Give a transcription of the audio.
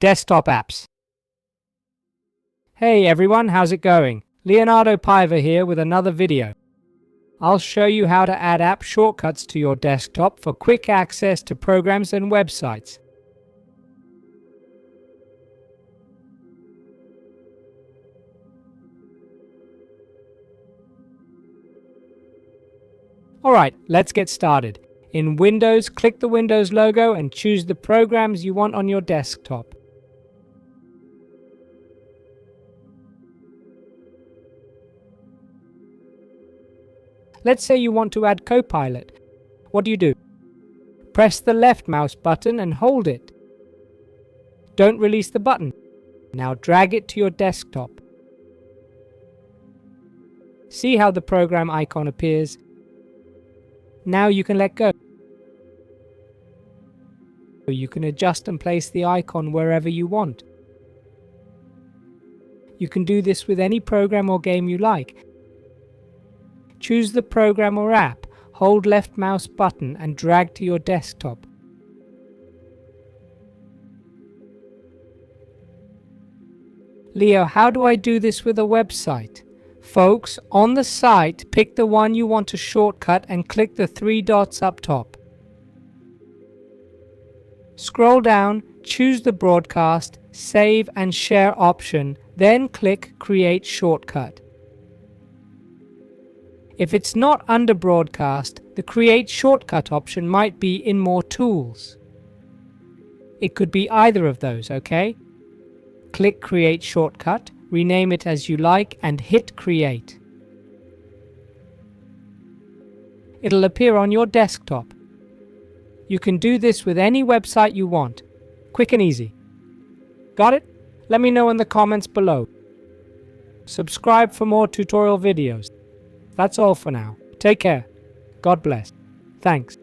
Desktop apps. Hey everyone, how's it going? Leonardo Paiva here with another video. I'll show you how to add app shortcuts to your desktop for quick access to programs and websites. Alright, let's get started. In Windows, click the Windows logo and choose the programs you want on your desktop. Let's say you want to add Copilot. What do? Press the left mouse button and hold it. Don't release the button. Now drag it to your desktop. See how the program icon appears? Now you can let go. You can adjust and place the icon wherever you want. You can do this with any program or game you like. Choose the program or app, hold left mouse button and drag to your desktop. Leo, how do I do this with a website? Folks, on the site, pick the one you want to shortcut and click the three dots up top. Scroll down, choose the broadcast, save and share option, then click Create Shortcut. If it's not under broadcast, the Create Shortcut option might be in More Tools. It could be either of those, okay? Click Create Shortcut, rename it as you like and hit Create. It'll appear on your desktop. You can do this with any website you want. Quick and easy. Got it? Let me know in the comments below. Subscribe for more tutorial videos. That's all for now. Take care. God bless. Thanks.